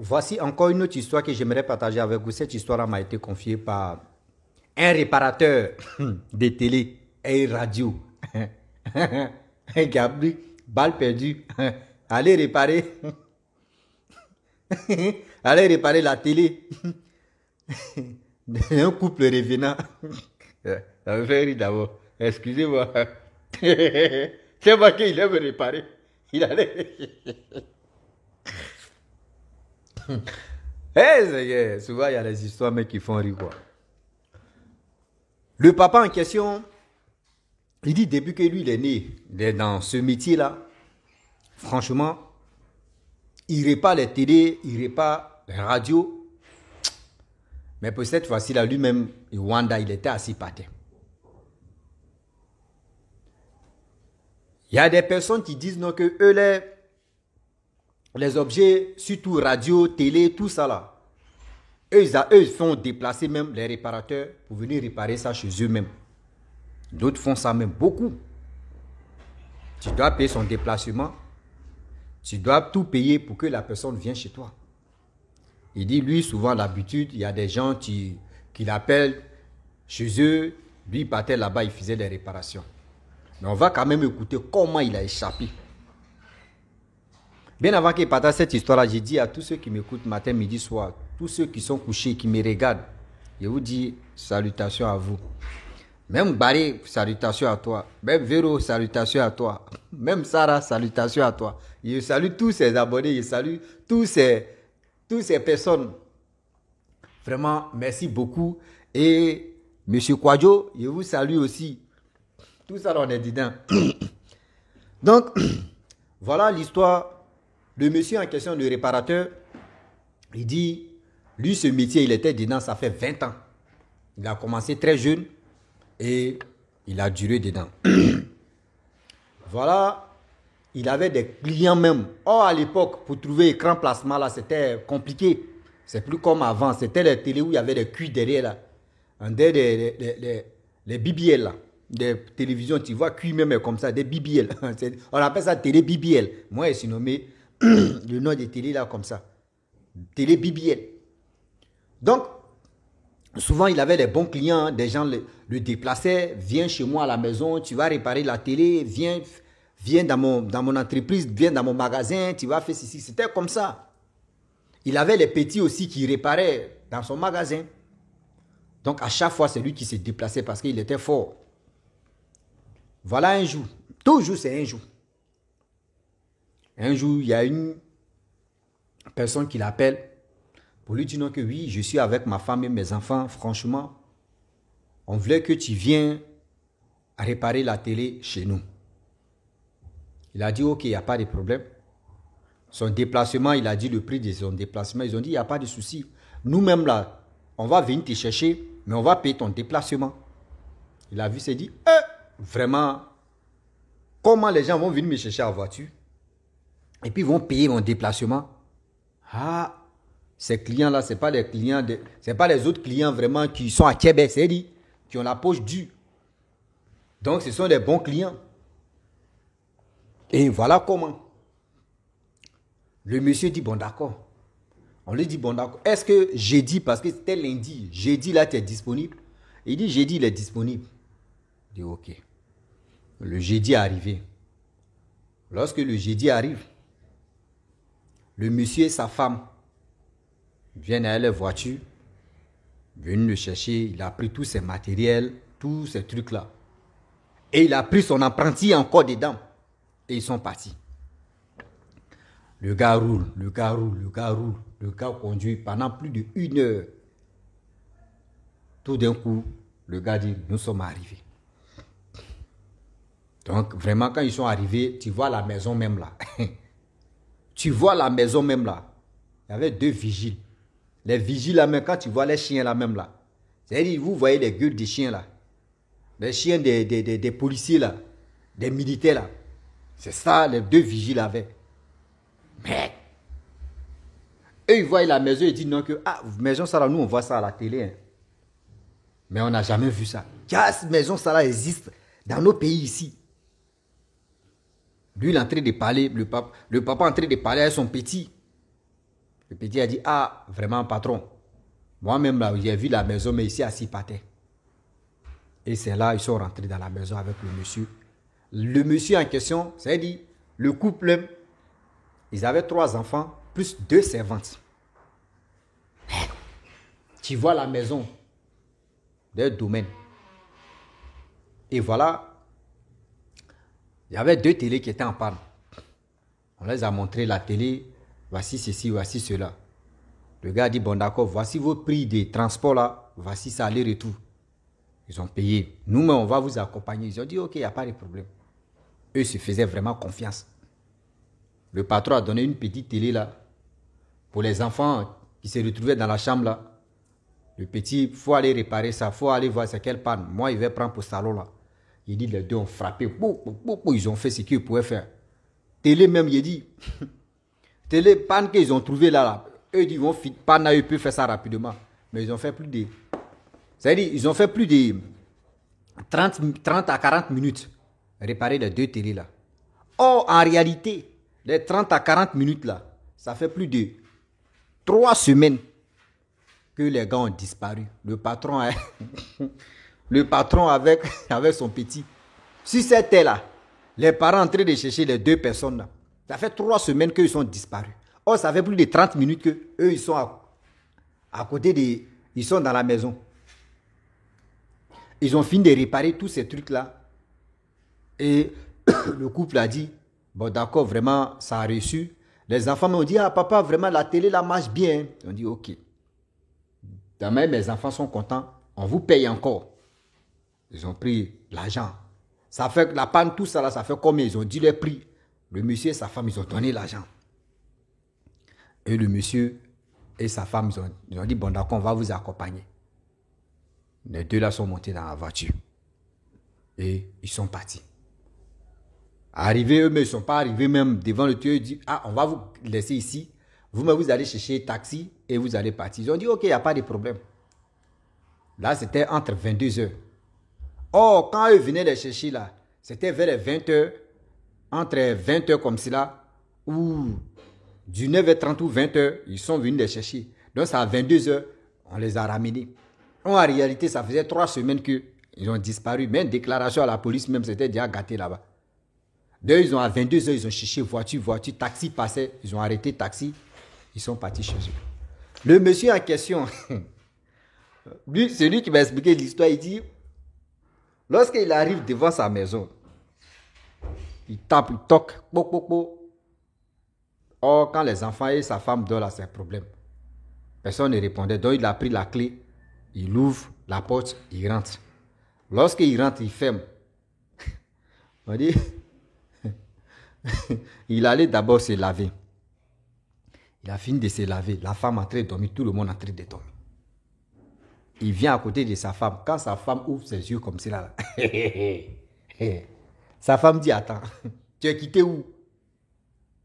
Voici encore une autre histoire que j'aimerais partager avec vous. Cette histoire m'a été confiée par un réparateur de télé et radio. Qui a pris balle perdue. Allez réparer. Allez réparer la télé. Un couple revenant. Ça me fait rire d'abord. Excusez-moi. C'est moi qui il aime réparer. Il allait. Souvent, il y a des histoires mais qui font rire, quoi. Le papa en question, il dit depuis que lui, il est né, il est dans ce métier-là, franchement, il répare les télés, il répare les radios. Mais pour cette fois-ci, là, lui-même, Wanda, il était assis par terre. Il y a des personnes qui disent non, que eux, les objets, surtout radio, télé, tout ça là, eux font déplacer même les réparateurs pour venir réparer ça chez eux-mêmes. D'autres font ça même beaucoup. Tu dois payer son déplacement. Tu dois tout payer pour que la personne vienne chez toi. Il dit, lui, souvent, l'habitude, il y a des gens qui l'appellent chez eux. Lui, il partait là-bas, il faisait des réparations. Mais on va quand même écouter comment il a échappé. Bien avant qu'il partage cette histoire-là, j'ai dit à tous ceux qui m'écoutent matin, midi, soir, tous ceux qui sont couchés, qui me regardent, je vous dis salutations à vous. Même Barry, salutations à toi. Même Véro, salutations à toi. Même Sarah, salutations à toi. Je salue tous ces abonnés, je salue tous ces personnes. Vraiment, merci beaucoup. Et Monsieur Kwadjo, je vous salue aussi. Tout ça, on est dedans. Donc, voilà l'histoire. Le monsieur en question, le réparateur, il dit, lui, ce métier, il était dedans, ça fait 20 ans. Il a commencé très jeune et il a duré dedans. Voilà, il avait des clients même. Or, à l'époque, pour trouver écran plasma, là, c'était compliqué. C'est plus comme avant. C'était les télé où il y avait des cuits derrière, là. Les BBL, là. Des télévisions, tu vois, cuits même comme ça, des BBL. On appelle ça télé BBL. Moi, je suis nommé le nom des télé là comme ça. Télé BBL. Donc, souvent, il avait des bons clients, hein. Des gens le déplaçaient, viens chez moi à la maison, tu vas réparer la télé, viens dans mon entreprise, viens dans mon magasin, tu vas faire ceci. C'était comme ça. Il avait les petits aussi qui réparaient dans son magasin. Donc, à chaque fois, c'est lui qui se déplaçait parce qu'il était fort. Voilà un jour. Toujours, c'est un jour. Un jour, il y a une personne qui l'appelle pour lui dire non, que oui, je suis avec ma femme et mes enfants. Franchement, on voulait que tu viennes réparer la télé chez nous. Il a dit, ok, il n'y a pas de problème. Son déplacement, il a dit le prix de son déplacement. Ils ont dit, il n'y a pas de souci. Nous-mêmes là, on va venir te chercher, mais on va payer ton déplacement. Il a vu, s'est dit, vraiment, comment les gens vont venir me chercher en voiture et puis ils vont payer mon déplacement. Ah, ces clients-là, ce n'est pas les clients, c'est pas les autres clients vraiment qui sont à Québec, c'est dit, qui ont la poche dure. Donc, ce sont des bons clients. Et voilà comment. Le monsieur dit, bon d'accord. On lui dit, bon d'accord. Est-ce que jeudi, parce que c'était lundi, jeudi là, tu es disponible? Il dit, jeudi, il est disponible. Il dit, ok. Le jeudi est arrivé. Lorsque le jeudi arrive, le monsieur et sa femme viennent à la voiture, viennent le chercher. Il a pris tous ses matériels, tous ces trucs-là. Et il a pris son apprenti encore dedans. Et ils sont partis. Le gars roule, le gars roule, le gars roule. Le gars conduit pendant plus d'1 heure. Tout d'un coup, le gars dit, nous sommes arrivés. Donc, vraiment, quand ils sont arrivés, tu vois la maison même là. Tu vois la maison même là. Il y avait 2 vigiles. Les vigiles là, même quand tu vois les chiens là même là. C'est-à-dire, vous voyez les gueules des chiens là. Les chiens des policiers là. Des militaires là. C'est ça, les 2 vigiles avaient. Mais, eux, ils voient la maison et disent non que, maison ça là, nous on voit ça à la télé. Hein. Mais on n'a jamais vu ça. Cette maison ça là existe dans nos pays ici. Lui, il est en train de parler, le papa est en train de parler à son petit. Le petit a dit, ah, vraiment, patron. Moi-même, là, j'ai vu la maison, mais ici, assis par terre. Et c'est là, ils sont rentrés dans la maison avec le monsieur. Le monsieur en question, c'est-à-dire, le couple, ils avaient 3 enfants, plus 2 servantes. Tu vois la maison, des domaines. Et voilà, il y avait 2 télés qui étaient en panne. On les a montré la télé, voici ceci, voici cela. Le gars a dit, bon d'accord, voici vos prix de transport là, voici ça, aller-retour. Ils ont payé. Nous-mêmes, on va vous accompagner. Ils ont dit, ok, il n'y a pas de problème. Eux se faisaient vraiment confiance. Le patron a donné une petite télé là, pour les enfants qui se retrouvaient dans la chambre là. Le petit, il faut aller réparer ça, il faut aller voir c'est quelle panne. Moi, il va prendre pour ce salon là. Il dit, les deux ont frappé. Ils ont fait ce qu'ils pouvaient faire. Télé même, il dit, télé panne qu'ils ont trouvé là. Eux, ils vont panne là, ils peuvent faire ça rapidement. Mais ils ont fait plus de... C'est-à-dire, ils ont fait plus de 30 à 40 minutes réparer les 2 télés là. Or, en réalité, les 30 à 40 minutes là, ça fait plus de 3 semaines que les gars ont disparu. Le patron, le patron avec son petit. Si c'était là, les parents en train de chercher les 2 personnes là, ça fait 3 semaines qu'ils sont disparus. Or, ça fait plus de 30 minutes que eux ils sont à côté de... Ils sont dans la maison. Ils ont fini de réparer tous ces trucs-là. Et le couple a dit, bon d'accord, vraiment, ça a reçu. Les enfants m'ont dit, ah papa, vraiment, la télé, là, marche bien. Ils ont dit, ok. Demain, mes enfants sont contents, on vous paye encore. Ils ont pris l'argent. Ça fait la panne, tout ça, là, ça fait combien? Ils ont dit le prix. Le monsieur et sa femme, ils ont donné l'argent. Et le monsieur et sa femme, ils ont dit, bon d'accord, on va vous accompagner. Les 2 là sont montés dans la voiture. Et ils sont partis. Arrivés eux, mais ils ne sont pas arrivés même devant le tueur. Ils disent, ah, on va vous laisser ici. Vous-même, vous allez chercher un taxi et vous allez partir. Ils ont dit, ok, il n'y a pas de problème. Là, c'était entre 22 heures. Or, quand eux venaient les chercher là, c'était vers les 20 heures, entre 20 heures comme cela, ou du 9h30 ou 20 heures, ils sont venus les chercher. Donc, c'est à 22 heures, on les a ramenés. En réalité, ça faisait 3 semaines qu'ils ont disparu. Même déclaration à la police, même, c'était déjà gâté là-bas. D'ailleurs, ils ont à 22 heures, ils ont cherché voiture, taxi passait, ils ont arrêté taxi, ils sont partis chez eux. Le monsieur en question, lui, c'est lui qui m'a expliqué l'histoire, il dit, lorsqu'il arrive devant sa maison, il tape, il toque, Or, quand les enfants et sa femme dorment là, c'est un problème. Personne ne répondait, donc il a pris la clé, il ouvre la porte, il rentre. Lorsqu'il rentre, il ferme. On dit, il allait d'abord se laver. Il a fini de se laver. La femme est en train de dormir, tout le monde est en train de dormir. Il vient à côté de sa femme. Quand sa femme ouvre ses yeux comme cela, sa femme dit, attends, tu es quitté où?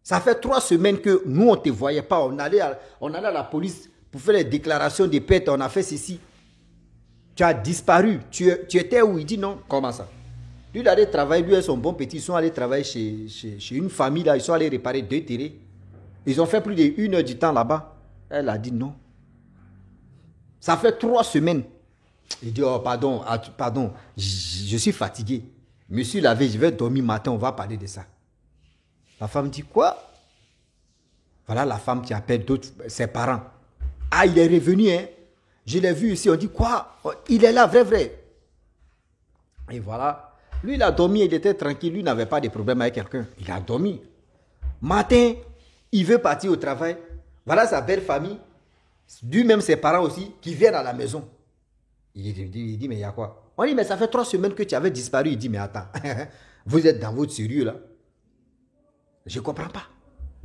Ça fait 3 semaines que nous, on ne te voyait pas. On allait à la police pour faire les déclarations de perte. On a fait ceci. Tu as disparu. Tu étais où? Il dit non. Comment ça? Lui, il allait travailler. Lui et son bon petit, ils sont allés travailler chez une famille. Là. Ils sont allés réparer 2 télés. Ils ont fait plus d'1 heure du temps là-bas. Elle a dit non. Ça fait 3 semaines. Il dit, oh, pardon, je suis fatigué. Monsieur l'avait, je vais dormir matin, on va parler de ça. La femme dit, quoi? Voilà la femme qui appelle ses parents. Ah, il est revenu, hein? Je l'ai vu ici, on dit, quoi? Oh, il est là, vrai. Et voilà. Lui, il a dormi, il était tranquille, lui n'avait pas de problème avec quelqu'un. Il a dormi. Matin, il veut partir au travail. Voilà sa belle famille. Lui-même, ses parents aussi, qui viennent à la maison. Il dit, mais il y a quoi? On dit, mais ça fait 3 semaines que tu avais disparu. Il dit, mais attends, vous êtes dans votre sérieux là? Je ne comprends pas.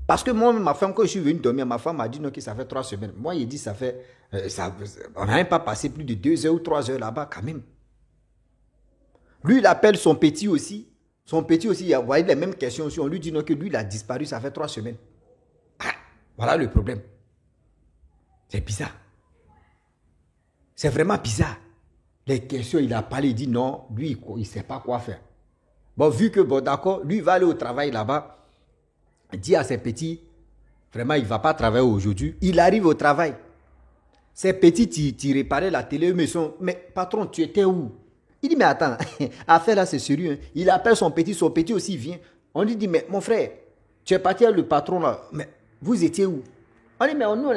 Parce que moi, ma femme, quand je suis venu dormir, ma femme m'a dit non, que ça fait 3 semaines. Moi, il dit, ça fait... on n'a même pas passé plus de 2 heures ou 3 heures là-bas quand même. Lui, il appelle son petit aussi. Son petit aussi, il a envoyé les mêmes questions aussi. On lui dit non, que lui, il a disparu, ça fait 3 semaines. Ah, voilà le problème. C'est bizarre. C'est vraiment bizarre. Les questions, il a parlé, il dit non, lui, il ne sait pas quoi faire. Bon, vu que, bon, d'accord, lui, il va aller au travail là-bas, dit à ses petits, Vraiment, il ne va pas travailler aujourd'hui. Il arrive au travail. Ces petits, tu réparais la télé, mais patron, tu étais où? Il dit, mais attends, affaire là, c'est sérieux. Hein. Il appelle son petit aussi vient. On lui dit, mais mon frère, tu es parti avec le patron là, mais vous étiez où? On dit, mais nous,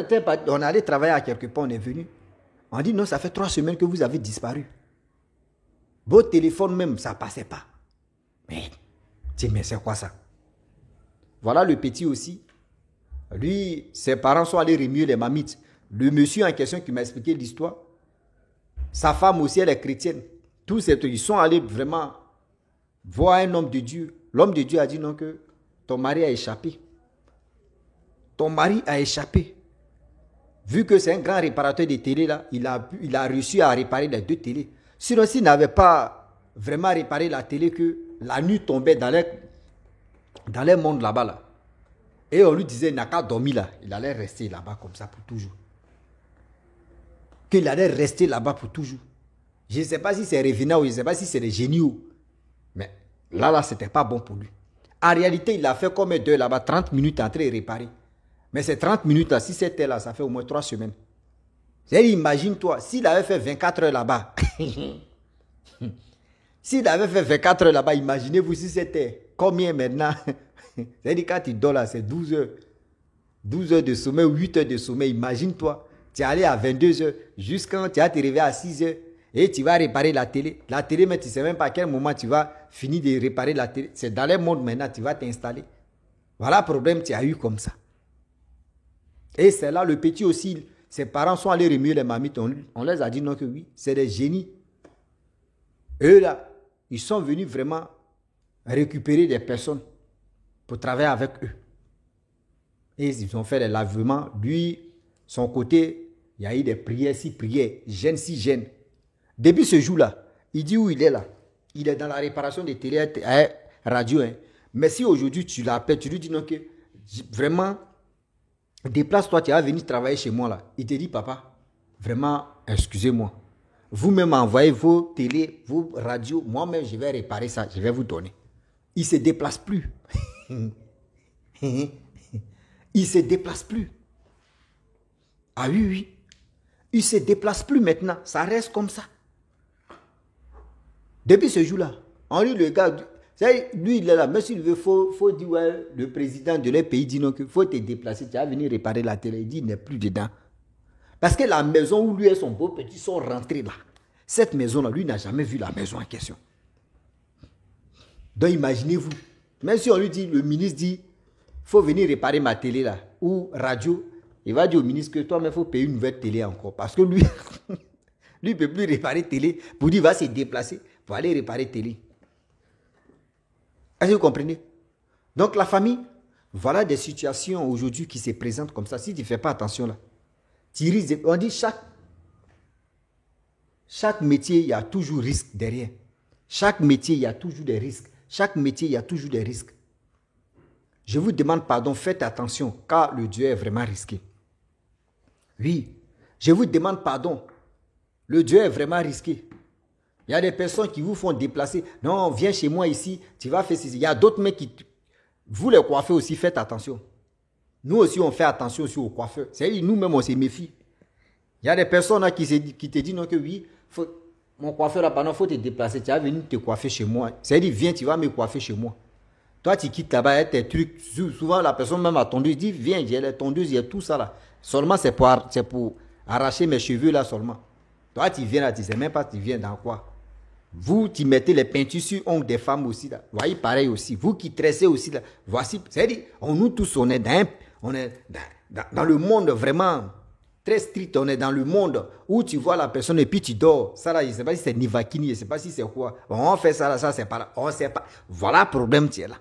on allait travailler à quelque part, on est venu. On dit, non, ça fait 3 semaines que vous avez disparu. Votre téléphone même, ça ne passait pas. Mais c'est quoi ça? Voilà le petit aussi. Lui, ses parents sont allés remuer les mamites. Le monsieur en question qui m'a expliqué l'histoire, sa femme aussi, elle est chrétienne. Tous ces trucs, ils sont allés vraiment voir un homme de Dieu. L'homme de Dieu a dit non, que ton mari a échappé. Ton mari a échappé. Vu que c'est un grand réparateur de télé, là, il a réussi à réparer les 2 télés. Sinon, s'il n'avait pas vraiment réparé la télé, que la nuit tombait dans les mondes là-bas, là. Et on lui disait, il n'a qu'à dormir là. Il allait rester là-bas comme ça pour toujours. Qu'il allait rester là-bas pour toujours. Je ne sais pas si c'est revenant ou je ne sais pas si c'est des génies. Mais là, ce n'était pas bon pour lui. En réalité, il a fait combien d'heures là-bas? 30 minutes en train de réparer. Mais ces 30 minutes là, si c'était là, ça fait au moins 3 semaines. C'est-à-dire, imagine-toi, s'il avait fait 24 heures là-bas. S'il avait fait 24 heures là-bas, imaginez-vous si c'était combien maintenant? C'est-à-dire, quand tu dors là, c'est 12 heures. 12 heures de sommeil ou 8 heures de sommeil. Imagine-toi, tu es allé à 22 heures, jusqu'à tu vas te réveiller à 6 heures et tu vas réparer la télé. La télé, mais tu ne sais même pas à quel moment tu vas finir de réparer la télé. C'est dans les mondes maintenant, tu vas t'installer. Voilà le problème que tu as eu comme ça. Et c'est là, le petit aussi, ses parents sont allés remuer les mamites. On les a dit non que oui, c'est des génies. Eux là, ils sont venus vraiment récupérer des personnes pour travailler avec eux. Et ils ont fait des lavements. Lui, son côté, il y a eu des prières, si prières, gêne, si gêne. Depuis ce jour-là, il dit où il est là. Il est dans la réparation des télé radio. Hein. Mais si aujourd'hui tu l'appelles, tu lui dis non que vraiment, déplace-toi, tu vas venir travailler chez moi là. Il te dit, papa, vraiment, excusez-moi. Vous-même envoyez vos télé, vos radios, moi-même je vais réparer ça, je vais vous donner. Il ne se déplace plus. Il ne se déplace plus. Ah oui, oui. Il ne se déplace plus maintenant. Ça reste comme ça. Depuis ce jour-là, Henri, le gars, lui, il est là. Mais s'il veut, faut dire, ouais, le président de leur pays dit non, qu'il faut te déplacer. Tu vas venir réparer la télé. Il dit, il n'est plus dedans. Parce que la maison où lui et son beau-petit sont rentrés là, cette maison-là, lui n'a jamais vu la maison en question. Donc imaginez-vous, même si on lui dit, le ministre dit, il faut venir réparer ma télé là, ou radio, il va dire au ministre que toi-même, il faut payer une nouvelle télé encore. Parce que lui, lui ne peut plus réparer télé, pour dire, il va se déplacer pour aller réparer télé. Est-ce que vous comprenez? Donc la famille, voilà des situations aujourd'hui qui se présentent comme ça. Si tu ne fais pas attention là, tu risques, on dit chaque métier, il y a toujours risque derrière. Chaque métier, il y a toujours des risques. Chaque métier, il y a toujours des risques. Je vous demande pardon, faites attention, car le Dieu est vraiment risqué. Oui, je vous demande pardon, le Dieu est vraiment risqué. Il y a des personnes qui vous font déplacer. Non, viens chez moi ici, tu vas faire ceci. Il y a d'autres mecs qui... Vous les coiffeurs aussi, faites attention. Nous aussi, on fait attention aussi aux coiffeurs. C'est-à-dire, nous-mêmes, on se méfie. Il y a des personnes là, qui te disent non, que oui, mon coiffeur là, il faut te déplacer. Tu vas venir te coiffer chez moi. C'est-à-dire, viens, tu vas me coiffer chez moi. Toi, tu quittes là-bas, tes trucs. Souvent, la personne même a tondeuse, dit, viens, j'ai les tondeuses, il y a tout ça là. Seulement, c'est pour arracher mes cheveux là seulement. Toi, tu viens là, tu ne sais même pas, tu viens dans quoi. Vous qui mettez les peintures sur ongles des femmes aussi là. Voyez pareil aussi. Vous qui tressez aussi là. Voici, c'est-à-dire, nous tous, on est dans le monde vraiment très strict. On est dans le monde où tu vois la personne et puis tu dors. Ça là, je ne sais pas si c'est Nivakini, je ne sais pas si c'est quoi. Bon, on fait ça là, ça c'est pas là. On ne sait pas. Voilà le problème qui est là.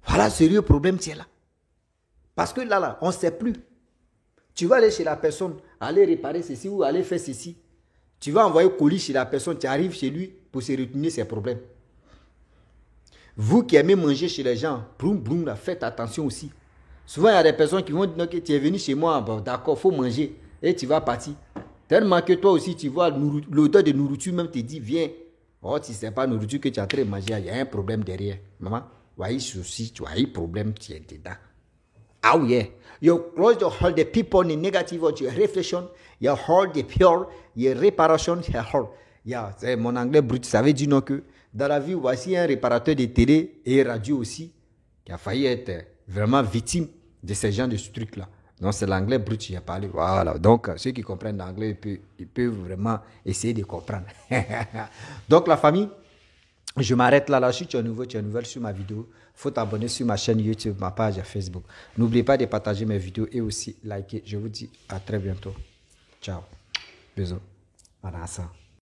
Voilà le sérieux problème qui est là. Parce que là, on ne sait plus. Tu vas aller chez la personne, aller réparer ceci ou aller faire ceci. Tu vas envoyer colis chez la personne, tu arrives chez lui pour se retourner ses problèmes. Vous qui aimez manger chez les gens, broum, broum, là, faites attention aussi. Souvent, il y a des personnes qui vont dire que tu es venu chez moi, bon, d'accord, il faut manger, et tu vas partir. Tellement que toi aussi, tu vois l'odeur de nourriture, même te dit, viens. Oh, si ce n'est pas nourriture que tu es en train de manger, il y a un problème derrière. Maman, voyez ceci, tu as un problème, tu es dedans. Oh yeah. You hold the people in negative or your reflection, you hold the pure, your réparation, you hold. Yeah, c'est mon anglais brut, ça veut dire non que dans la vie, voici un réparateur de télé et radio aussi qui a failli être vraiment victime de ces gens de ce truc-là. Donc c'est l'anglais brut qui a parlé. Voilà. Donc ceux qui comprennent l'anglais, ils peuvent vraiment essayer de comprendre. Donc la famille, je m'arrête là. Si tu es nouveau, tu es nouvelle sur ma vidéo, il faut t'abonner sur ma chaîne YouTube, ma page Facebook. N'oubliez pas de partager mes vidéos et aussi liker. Je vous dis à très bientôt. Ciao. Bisous. Voilà ça.